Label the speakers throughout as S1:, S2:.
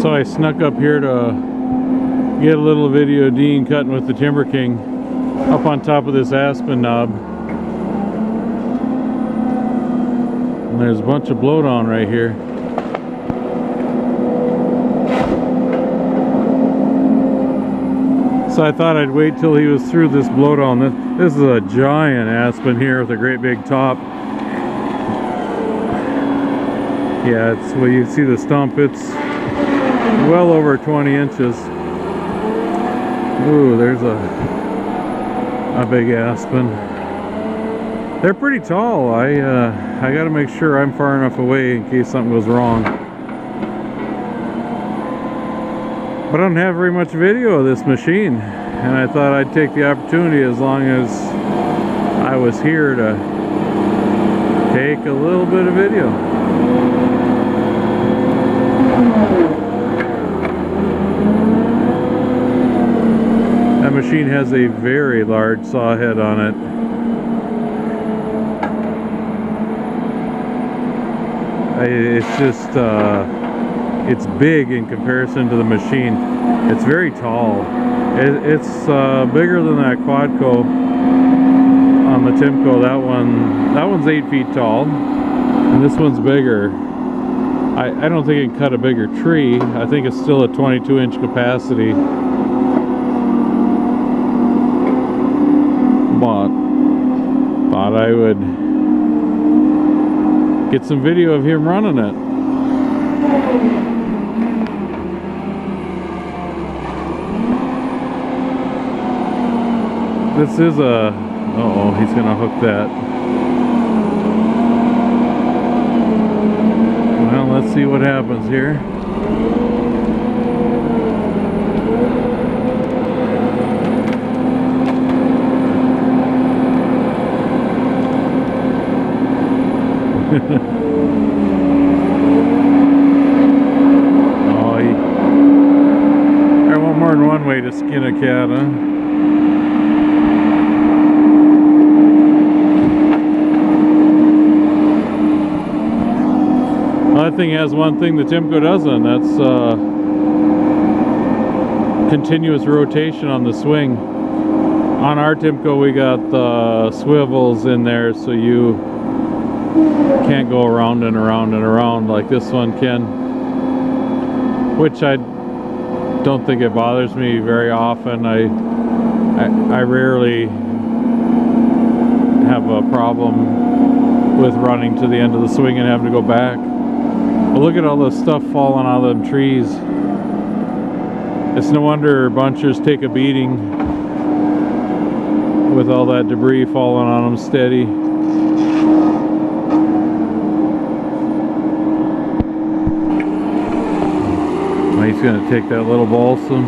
S1: So I snuck up here to get a little video of Dean cutting with the TimberKing up on top of this aspen knob. And there's a bunch of blowdown right here. So I thought I'd wait till he was through this blowdown. This is a giant aspen here with a great big top. Yeah, it's well, you see the stump, it's well over 20 inches. Ooh, there's a big aspen. They're pretty tall. I gotta make sure I'm far enough away in case something goes wrong. But I don't have very much video of this machine, and I thought I'd take the opportunity, as long as I was here, to take a little bit of video. That machine has a very large saw head on it. It's just it's big in comparison to the machine. It's very tall. It's bigger than that Quadco on the Timco. That one's 8 feet tall, and this one's bigger. I don't think it can cut a bigger tree. I think it's still a 22-inch capacity. But thought I would get some video of him running it. This is a... uh-oh, he's gonna hook that. Well, let's see what happens here. Oh, I want more than one way to skin a cat, huh? That thing has one thing the Timco doesn't. That's continuous rotation on the swing. On our Timco, we got the swivels in there, so you can't go around and around and around like this one can, which I don't think it bothers me very often. I rarely have a problem with running to the end of the swing and having to go back. But look at all the stuff falling out of them trees. It's no wonder bunchers take a beating with all that debris falling on them steady. He's going to take that little balsam.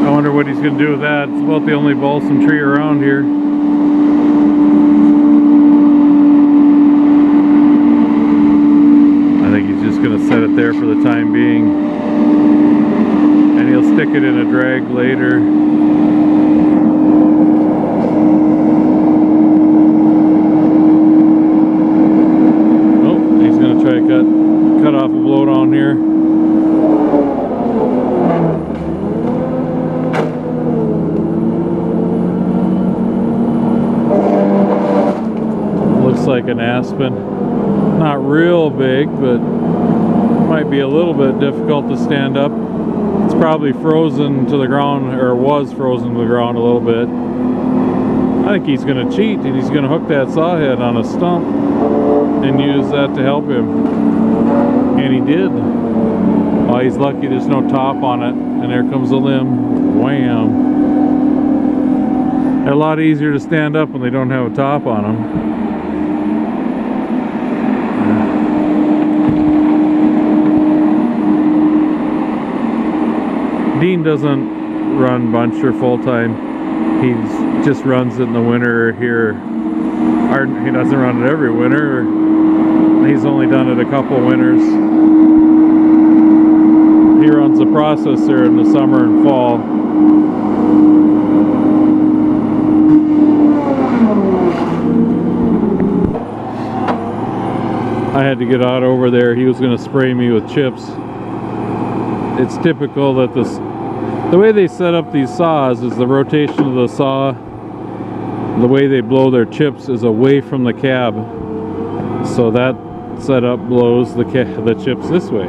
S1: I wonder what he's going to do with that. It's about the only balsam tree around here. I think he's just going to set it there for the time being. And he'll stick it in a drag later. Oh, he's going to try to cut off a blowdown here. Looks like an aspen. Not real big, but might be a little bit difficult to stand up. It's probably frozen to the ground, or was frozen to the ground a little bit. I think he's going to cheat, and he's going to hook that saw head on a stump and use that to help him. And he did. Oh, he's lucky there's no top on it. And there comes a limb. Wham. They're a lot easier to stand up when they don't have a top on them. Dean doesn't run buncher full-time. He just runs it in the winter here. He doesn't run it every winter. He's only done it a couple winters. He runs the processor in the summer and fall. I had to get out over there. He was going to spray me with chips. It's typical that the way they set up these saws is the rotation of the saw, the way they blow their chips is away from the cab. So that setup blows the chips this way,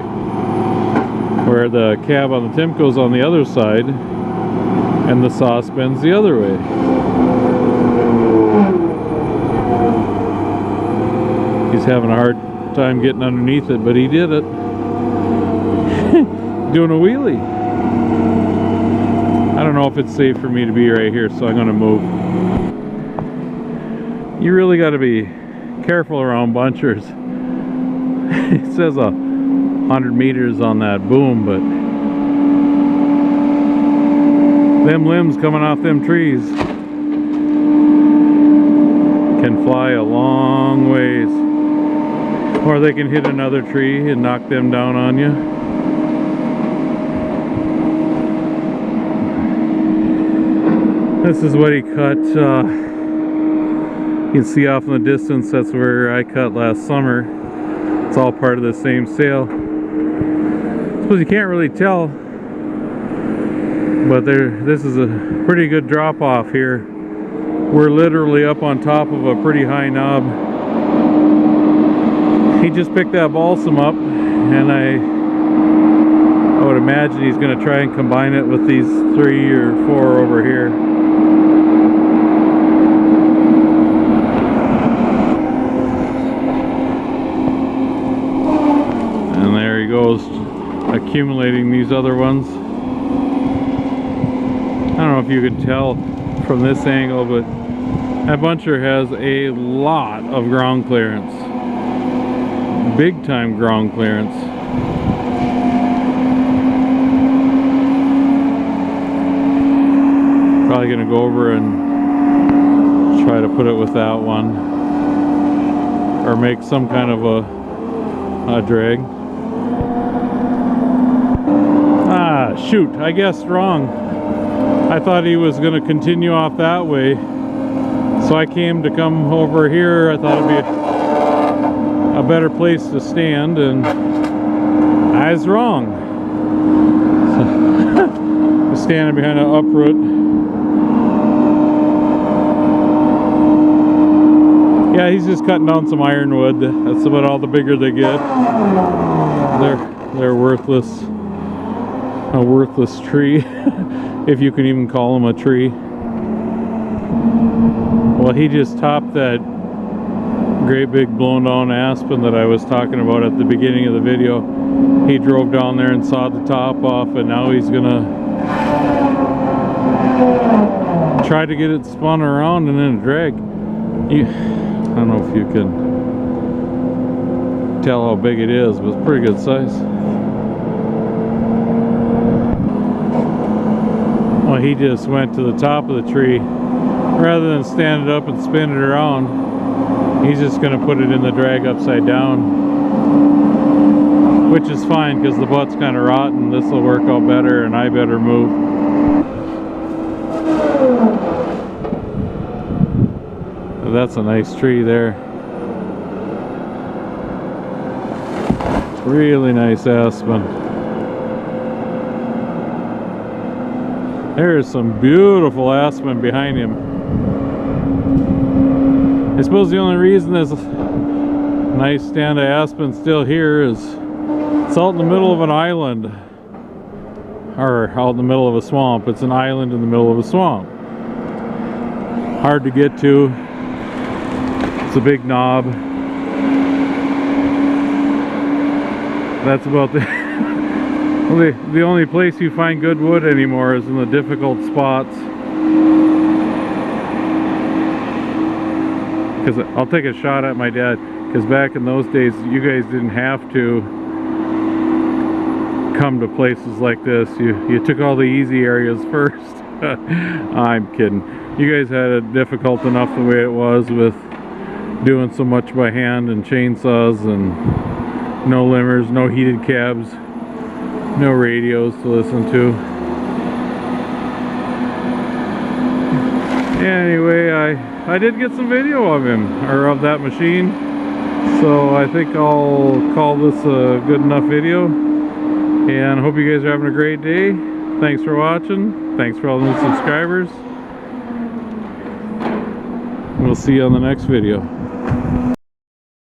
S1: where the cab on the Timco's on the other side and the saw spins the other way. He's having a hard time getting underneath it, but he did it. Doing a wheelie. I don't know if it's safe for me to be right here, so I'm going to move. You really got to be careful around bunchers. It says 100 meters on that boom, but them limbs coming off them trees can fly a long ways, or they can hit another tree and knock them down on you. This is what he cut. You can see off in the distance, that's where I cut last summer. It's all part of the same sale. I suppose you can't really tell, but this is a pretty good drop off here. We're literally up on top of a pretty high knob. He just picked that balsam up, and I would imagine he's going to try and combine it with these 3 or 4 over here. And there he goes, accumulating these other ones. I don't know if you could tell from this angle, but that buncher has a lot of ground clearance. Big time ground clearance. Probably gonna go over and try to put it with that one, or make some kind of a drag. Ah, shoot, I guessed wrong. I thought he was gonna continue off that way, so I came to come over here. I thought it'd be a better place to stand, and I was wrong. Just standing behind an uproot. Yeah, he's just cutting down some ironwood. That's about all the bigger they get. They're worthless. A worthless tree, if you can even call them a tree. Well, he just topped that great big blown down aspen that I was talking about at the beginning of the video. He drove down there and sawed the top off, and now he's gonna try to get it spun around and then drag. I don't know if you can tell how big it is, but it's pretty good size. Well, he just went to the top of the tree. Rather than stand it up and spin it around, he's just going to put it in the drag upside down, which is fine because the butt's kind of rotten. This will work out better, and I better move. That's a nice tree there. Really nice aspen. There's some beautiful aspen behind him. I suppose the only reason this nice stand of aspen still here is it's out in the middle of an island, or out in the middle of a swamp. It's an island in the middle of a swamp. Hard to get to. It's a big knob. That's about the only place you find good wood anymore is in the difficult spots. Because I'll take a shot at my dad, because back in those days you guys didn't have to come to places like this. You took all the easy areas first. I'm kidding. You guys had it difficult enough the way it was with doing so much by hand and chainsaws and no limbers, no heated cabs, no radios to listen to. Anyway, I did get some video of him, or of that machine. So I think I'll call this a good enough video, and I hope you guys are having a great day. Thanks for watching. Thanks for all the new subscribers. We'll see you on the next video.